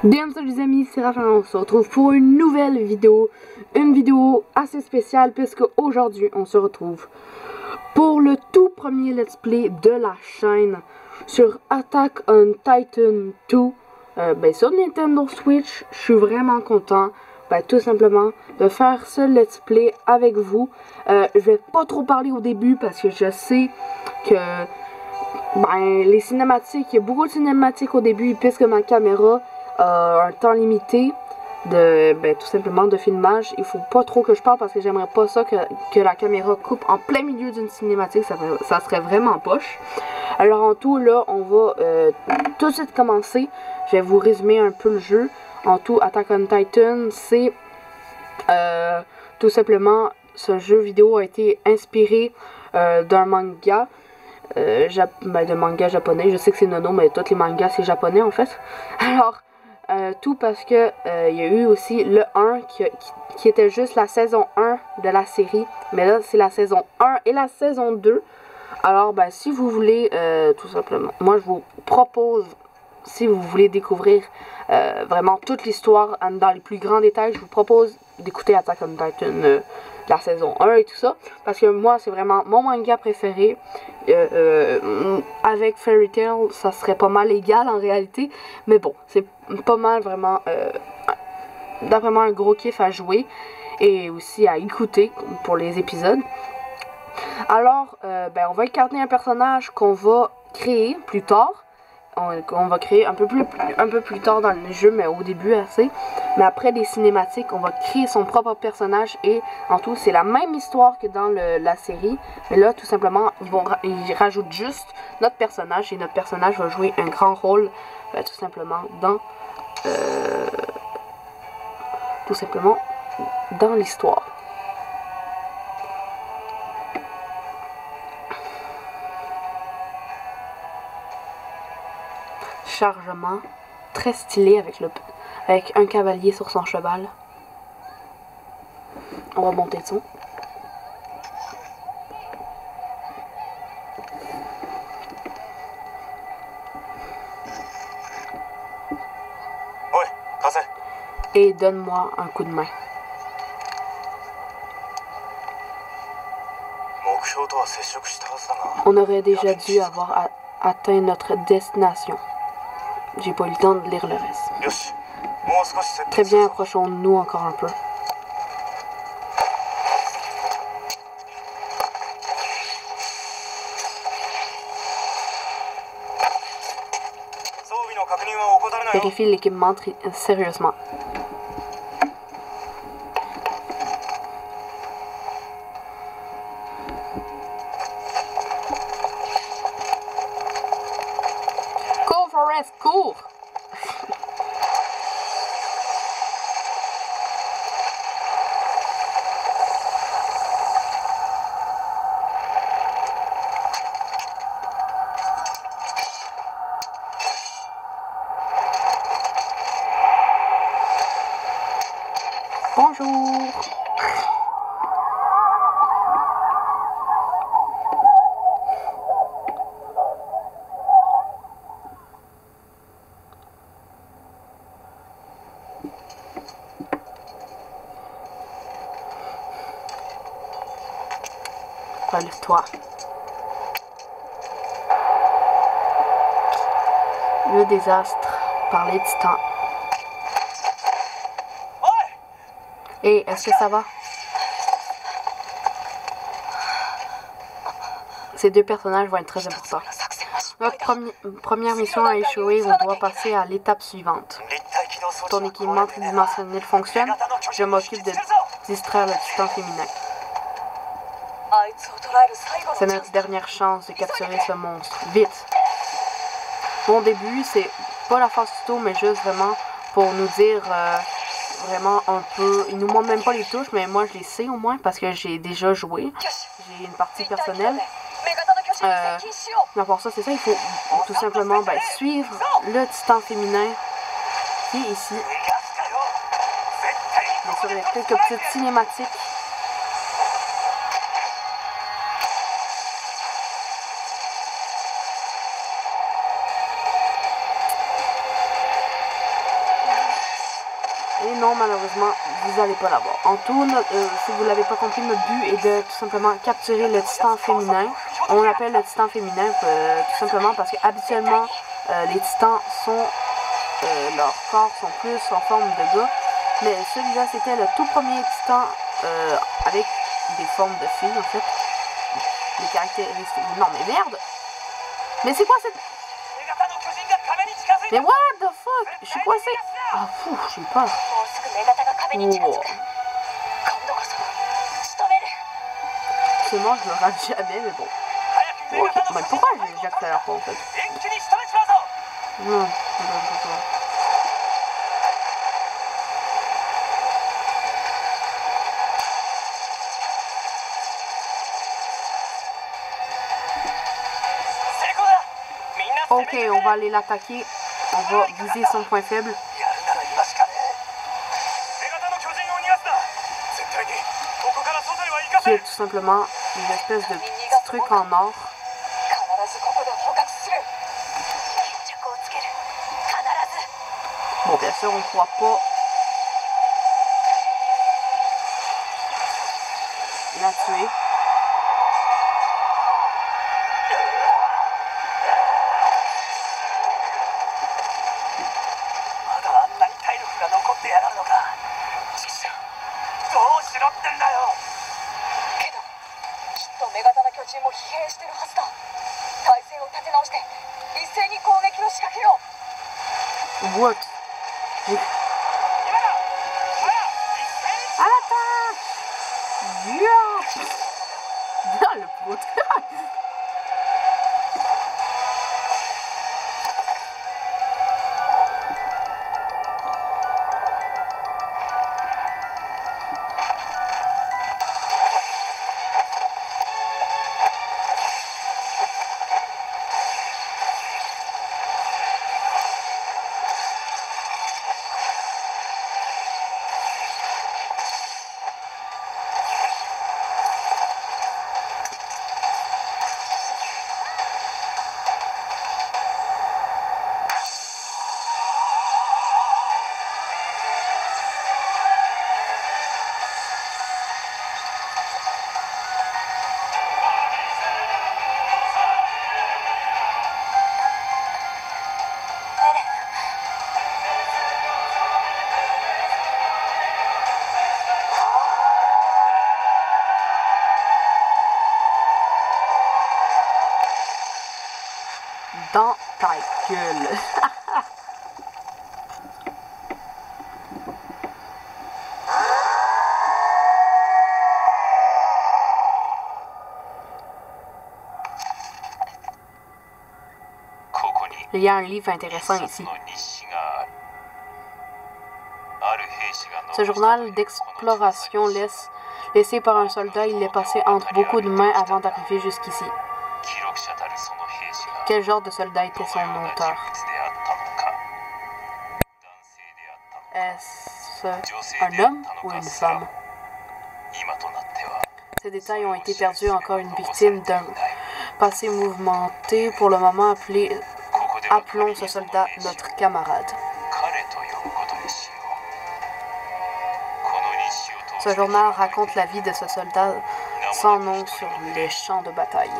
Bien salut les amis, c'est Raphaël, on se retrouve pour une nouvelle vidéo. Une vidéo assez spéciale puisque aujourd'hui on se retrouve pour le tout premier let's play de la chaîne sur Attack on Titan 2 sur Nintendo Switch. Je suis vraiment content tout simplement de faire ce let's play avec vous. Je vais pas trop parler au début parce que je sais que les cinématiques, il y a beaucoup de cinématiques au début puisque ma caméra un temps limité de tout simplement de filmage. Il faut pas trop que je parle parce que j'aimerais pas ça que la caméra coupe en plein milieu d'une cinématique, ça serait vraiment poche. Alors en tout là on va tout de suite commencer. Je vais vous résumer un peu le jeu. En tout, Attack on Titan, c'est tout simplement, ce jeu vidéo a été inspiré d'un manga de manga japonais. Je sais que c'est Nono, mais tous les mangas c'est japonais en fait. Alors tout parce que il y a eu aussi le 1 qui était juste la saison 1 de la série, mais là c'est la saison 1 et la saison 2. Alors si vous voulez tout simplement, moi je vous propose, si vous voulez découvrir vraiment toute l'histoire dans les plus grands détails, je vous propose d'écouter Attack on Titan la saison 1 et tout ça, parce que moi c'est vraiment mon manga préféré. Avec Fairy Tail ça serait pas mal égal en réalité, mais bon, c'est pas mal vraiment vraiment un gros kiff à jouer et aussi à écouter pour les épisodes. Alors on va incarner un personnage qu'on va créer plus tard. On va créer un peu plus tard dans le jeu, mais au début assez. Mais après les cinématiques, on va créer son propre personnage et en tout, c'est la même histoire que dans la série. Mais là, tout simplement, ils rajoutent juste notre personnage et notre personnage va jouer un grand rôle, tout simplement dans l'histoire. Chargement très stylé avec un cavalier sur son cheval. On va monter le son. Et donne-moi un coup de main. On aurait déjà dû avoir atteint notre destination. J'ai pas eu le temps de lire le reste. Très bien, approchons-nous encore un peu. Vérifie l'équipement sérieusement. Cours, Forrest, cours! Bonjour. Relève-toi. Le désastre par les titans. Et est-ce que ça va? Ces deux personnages vont être très importants. Notre première mission a échoué, on doit passer à l'étape suivante. Ton équipement tridimensionnel fonctionne, je m'occupe de distraire le titan féminin. C'est notre dernière chance de capturer ce monstre. Vite! Mon début, c'est pas la phase tuto, mais juste vraiment pour nous dire vraiment un peu. Il nous montre même pas les touches, mais moi je les sais au moins parce que j'ai déjà joué. J'ai une partie personnelle. Mais pour ça, c'est ça, il faut tout simplement suivre le titan féminin qui est ici. Bien sûr, il y a quelques petites cinématiques. Et non, malheureusement, vous n'allez pas l'avoir. En tout, si vous ne l'avez pas compris, notre but est de tout simplement capturer le titan féminin. On l'appelle le titan féminin tout simplement parce que habituellement, les titans sont, leurs corps sont plus en forme de gars. Mais celui-là, c'était le tout premier titan avec des formes de filles, en fait. Les caractéristiques. Non, mais merde! Mais c'est quoi cette... Mais what the fuck? Je suis coincée. Ah, fou, j'ai peur. Oh. C'est mort, je le rate jamais, mais bon. Ok, mais pourquoi j'accélère pas en fait? Non, ok, on va aller l'attaquer. On va viser son point faible. Qui est tout simplement une espèce de petit truc en or. Bon, bien sûr, on ne pourra pas la tuer. What? À l'attaque! Yeah! Dans le pote. Dans ta gueule. Il y a un livre intéressant ici. Ce journal d'exploration laissé par un soldat, il est passé entre beaucoup de mains avant d'arriver jusqu'ici. Quel genre de soldat était son auteur? Est-ce un homme ou une femme? Ces détails ont été perdus, encore une victime d'un passé mouvementé. Pour le moment, appelons ce soldat notre camarade. Ce journal raconte la vie de ce soldat sans nom sur les champs de bataille.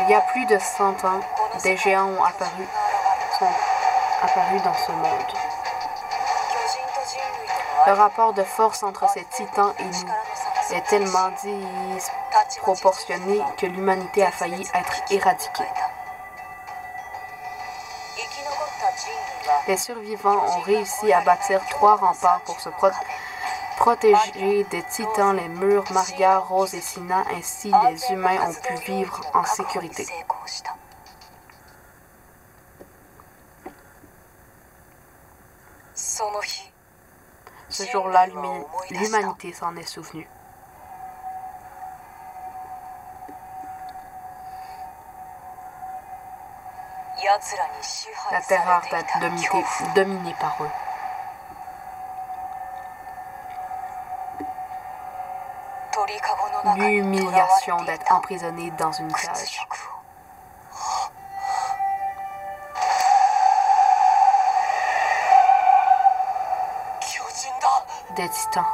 Il y a plus de 100 ans, des géants sont apparus dans ce monde. Le rapport de force entre ces titans et nous est tellement disproportionné que l'humanité a failli être éradiquée. Les survivants ont réussi à bâtir 3 remparts pour se protéger des titans. Les murs Maria, Rose et Sina, ainsi les humains ont pu vivre en sécurité. Ce jour-là, l'humanité s'en est souvenue. La terreur d'être dominée par eux. L'humiliation d'être emprisonné dans une cage. des titans.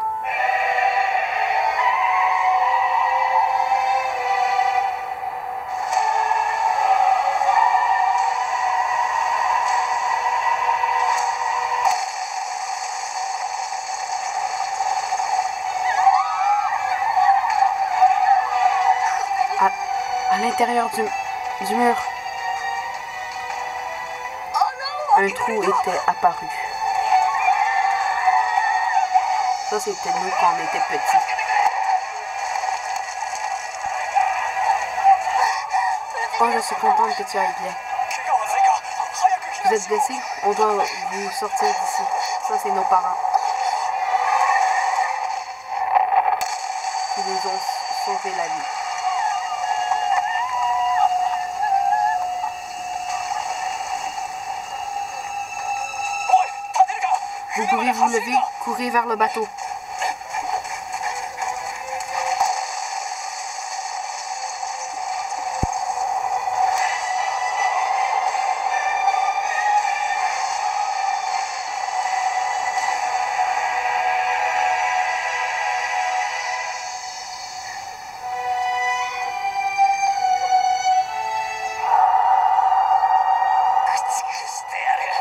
À l'intérieur du mur, un trou était apparu. Ça, c'était nous quand on était petits. Oh, je suis contente que tu ailles bien. Vous êtes blessé? On doit vous sortir d'ici. Ça, c'est nos parents. Qui nous ont sauvé la vie. Vous pouvez vous lever, courir vers le bateau.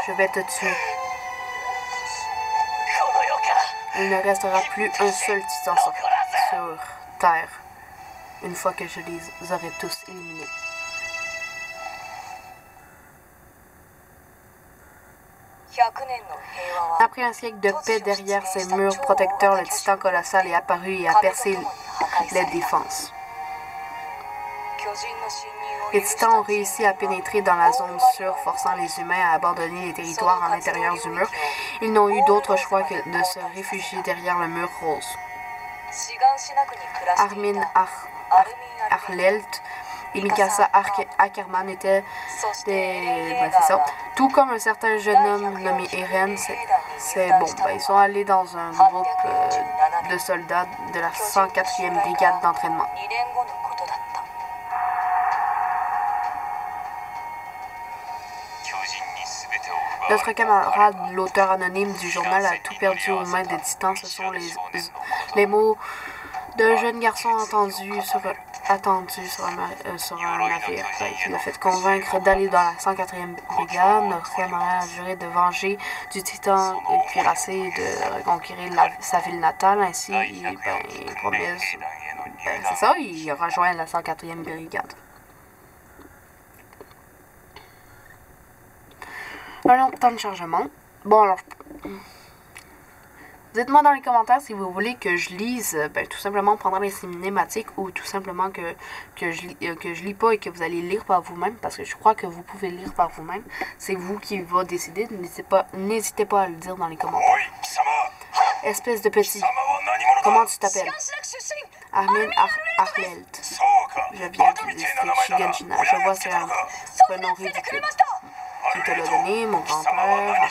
Je vais te tuer. Il ne restera plus un seul titan sur Terre, une fois que je les aurai tous éliminés. Après un siècle de paix derrière ces murs protecteurs, le titan colossal est apparu et a percé les défenses. Les titans ont réussi à pénétrer dans la zone sûre, forçant les humains à abandonner les territoires à l'intérieur du mur. Ils n'ont eu d'autre choix que de se réfugier derrière le mur rose. Armin Arlelt et Mikasa Ackerman étaient c'est ça. Tout comme un certain jeune homme nommé Eren, ils sont allés dans un groupe de soldats de la 104e brigade d'entraînement. Notre camarade, l'auteur anonyme du journal, a tout perdu aux mains des titans. Ce sont les mots d'un jeune garçon attendu sur un navire qui l'a fait convaincre d'aller dans la 104e brigade. Notre camarade a juré de venger du titan cuirassé et de reconquérir sa ville natale. Ainsi, il promet... c'est ça, il rejoint la 104e brigade. Alors, temps de chargement. Bon, alors, dites-moi dans les commentaires si vous voulez que je lise, tout simplement pendant les cinématiques ou tout simplement que je lis pas et que vous allez lire par vous-même, parce que je crois que vous pouvez lire par vous-même. C'est vous qui va décider. N'hésitez pas à le dire dans les commentaires. Espèce de petit. Comment tu t'appelles? Armin Arlelt. Je viens du district Shiganshina. Je vois c'est un prénom ridicule. Qui te l'a donné, mon grand-père?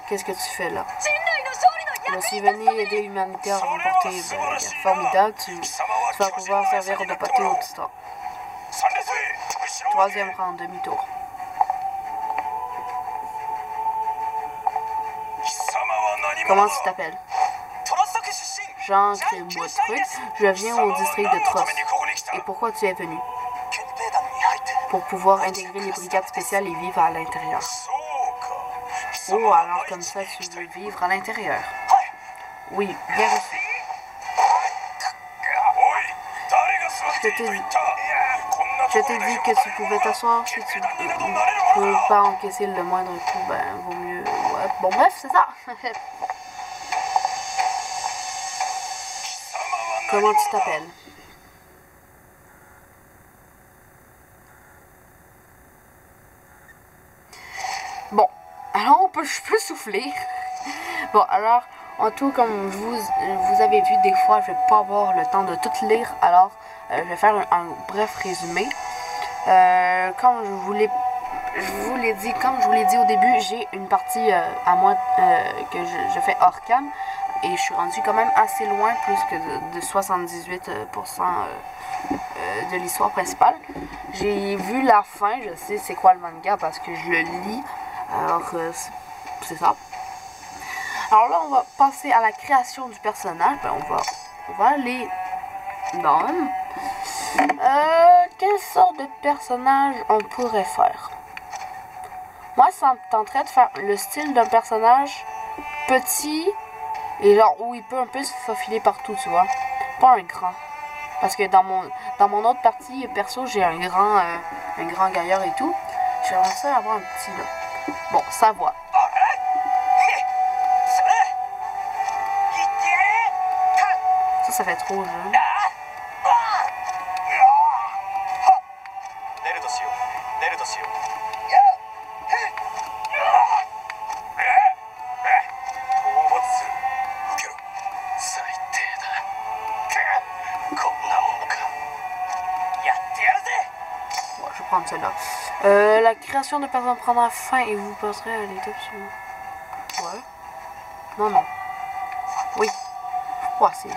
Qu'est-ce que tu fais là? Je suis venu aider l'humanité à remporter une guerre formidable. Tu vas pouvoir servir de pâté au titan. 3e rang, demi-tour. Comment tu t'appelles? Jean Crémois-Truc. Je viens au district de Trost. Et pourquoi tu es venu? Pour pouvoir intégrer les brigades spéciales et vivre à l'intérieur. Oh, alors comme ça, tu veux vivre à l'intérieur? Oui, bien reçu. Je t'ai dit que tu pouvais t'asseoir. Si tu ne peux pas encaisser le moindre coup, vaut mieux... Ouais. Bon, bref, c'est ça. Comment tu t'appelles? Bon, alors je peux souffler. Bon, alors, en tout, comme vous avez vu, des fois, je vais pas avoir le temps de tout lire. Alors, je vais faire un bref résumé. Comme je vous l'ai dit au début, j'ai une partie à moi que je fais hors cam. Et je suis rendue quand même assez loin, plus que de 78% de l'histoire principale. J'ai vu la fin, je sais c'est quoi le manga parce que je le lis. Alors, c'est ça. Alors là, on va passer à la création du personnage. Ben, on va aller dans... quelle sorte de personnage on pourrait faire? Moi, ça me tenterait de faire le style d'un personnage petit et genre où il peut un peu se faufiler partout, tu vois. Pas un grand. Parce que dans mon autre partie, perso, j'ai un grand gaillard et tout. J'aimerais ça avoir un petit là. Bon, ça va. Ça fait trop jeune. Bon, je vais prendre celle-là. La création de personnes prendra fin et vous passerez à l'étape suivante. Ouais. Non. Oui. Ouais, c'est...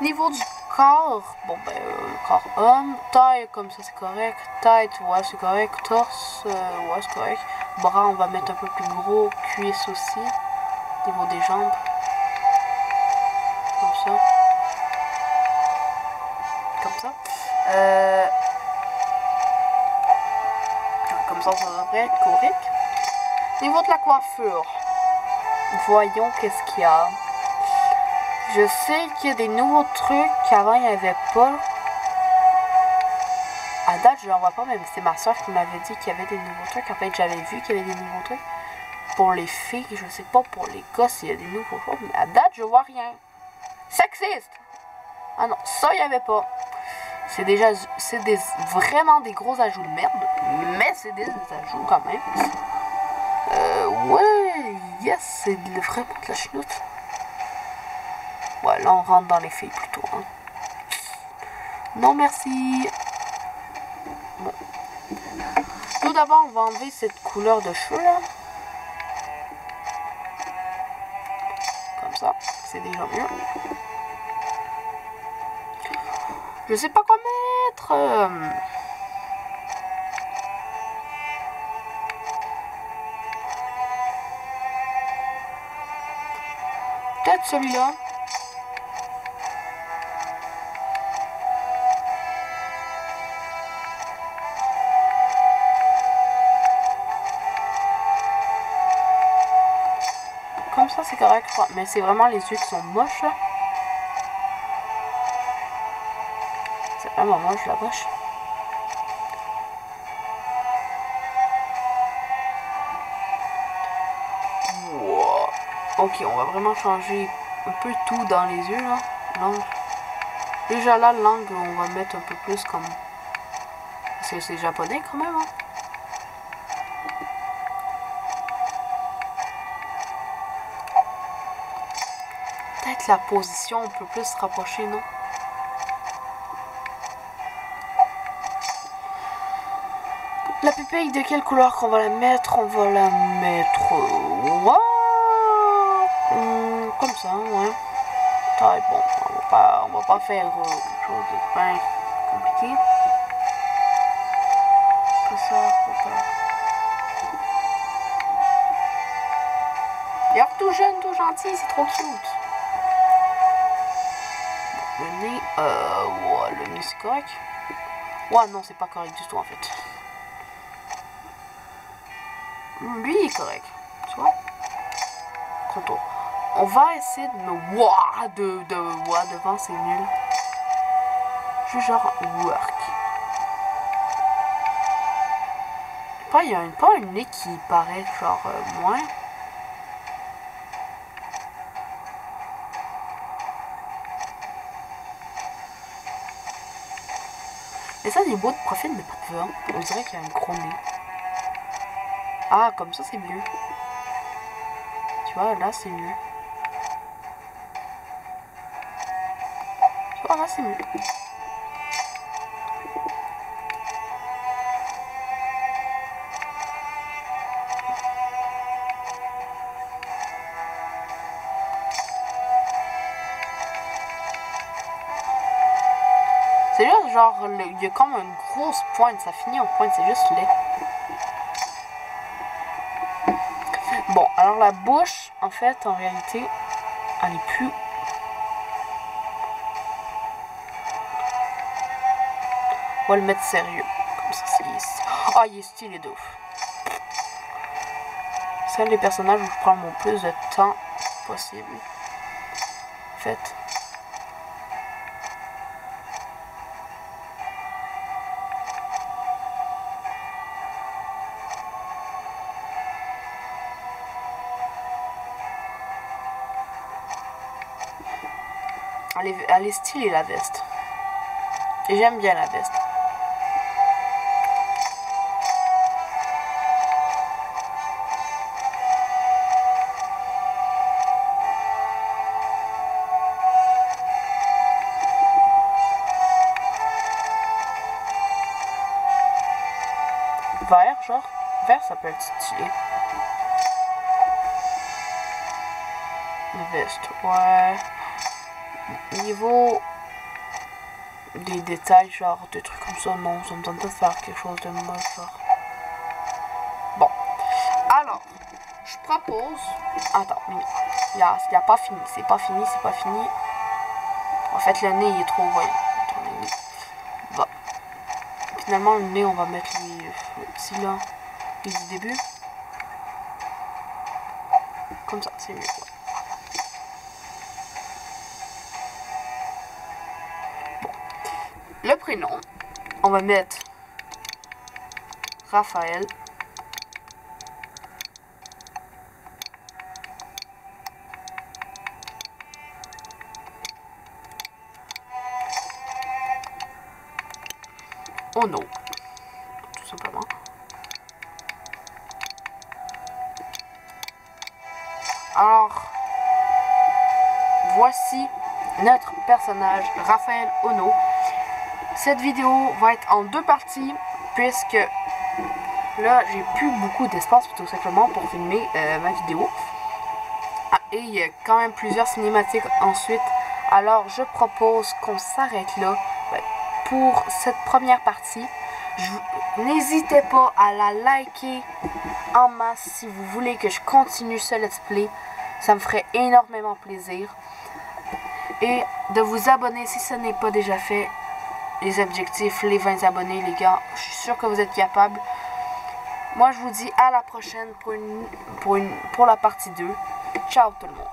Niveau du corps, bon ben, corps homme, taille comme ça c'est correct, tête, ouais c'est correct, torse, ouais c'est correct, bras on va mettre un peu plus gros, cuisse aussi, niveau des jambes, comme ça, comme ça devrait être correct. Niveau de la coiffure, voyons qu'est-ce qu'il y a. Je sais qu'il y a des nouveaux trucs qu'avant il n'y avait pas. À date, je n'en vois pas, même c'est ma soeur qui m'avait dit qu'il y avait des nouveaux trucs. En fait, j'avais vu qu'il y avait des nouveaux trucs. Pour les filles, je sais pas pour les gars s'il y a des nouveaux trucs, mais à date, je vois rien. Sexiste! Ah non, ça, il n'y avait pas. C'est vraiment des gros ajouts de merde, mais c'est des ajouts quand même. Ouais, yes, c'est vraiment de la chenoute. Ouais, là, on rentre dans les filles plutôt. Hein. Non, merci. Bon. Tout d'abord, on va enlever cette couleur de cheveux, là. Comme ça, c'est déjà mieux. Je sais pas quoi mettre. Peut-être celui-là. Comme ça, c'est correct, je crois. Mais c'est vraiment les yeux qui sont moches, là. C'est vraiment moche, la vache. Wow. Ok, on va vraiment changer un peu tout dans les yeux, là. L'angle. Déjà là, l'angle, on va mettre un peu plus comme... Parce que c'est japonais, quand même, hein. Peut-être la position, on peut plus se rapprocher, non? La pupille, de quelle couleur qu'on va la mettre? On va la mettre... comme ça, ouais. Taille, bon, on va pas faire quelque chose de bien compliqué. Que ça, faut pas... Il est tout jeune, tout gentil, c'est trop cute. Le nez, ouais, le nez c'est correct. Ouais, non, c'est pas correct du tout en fait. Lui il est correct, tu vois. Contour. On va essayer de me... Ouah, devant c'est nul. Juste genre work. Il y a pas un nez qui paraît genre moins. Mais ça, des beaux de profil, mais pas de vent. On dirait qu'il y a un gros nez. Ah, comme ça, c'est mieux. Tu vois, là, c'est mieux. Tu vois, là, c'est mieux. C'est juste genre, il y a comme une grosse pointe, ça finit en pointe, c'est juste laid. Bon, alors la bouche, en fait, en réalité, elle est plus... On va le mettre sérieux. Comme ça, c'est... Ah, il est stylé de ouf. C'est un des personnages où je prends mon plus de temps possible. En fait... Elle est stylée, la veste. Et j'aime bien la veste. Vert, genre. Vert, ça peut être stylé. La veste, ouais. Niveau des détails, genre des trucs comme ça, non, ça me tente pas de faire quelque chose de moche, genre. Bon, alors, je propose... Attends, il y a pas fini, c'est pas fini. En fait, le nez, il est trop, voyez, bon. Finalement, le nez, on va mettre le petit là, du début. Comme ça, c'est mieux. Le prénom, on va mettre Raphaël. Ono, tout simplement. Alors, voici notre personnage, Raphaël Ono. Cette vidéo va être en 2 parties, puisque là, j'ai plus beaucoup d'espace, tout simplement, pour filmer ma vidéo. Ah, et il y a quand même plusieurs cinématiques ensuite. Alors, je propose qu'on s'arrête là pour cette première partie. N'hésitez pas à la liker en masse si vous voulez que je continue ce let's play. Ça me ferait énormément plaisir. Et de vous abonner si ce n'est pas déjà fait. Les objectifs, les 20 abonnés, les gars. Je suis sûr que vous êtes capables. Moi, je vous dis à la prochaine pour la partie 2. Ciao tout le monde.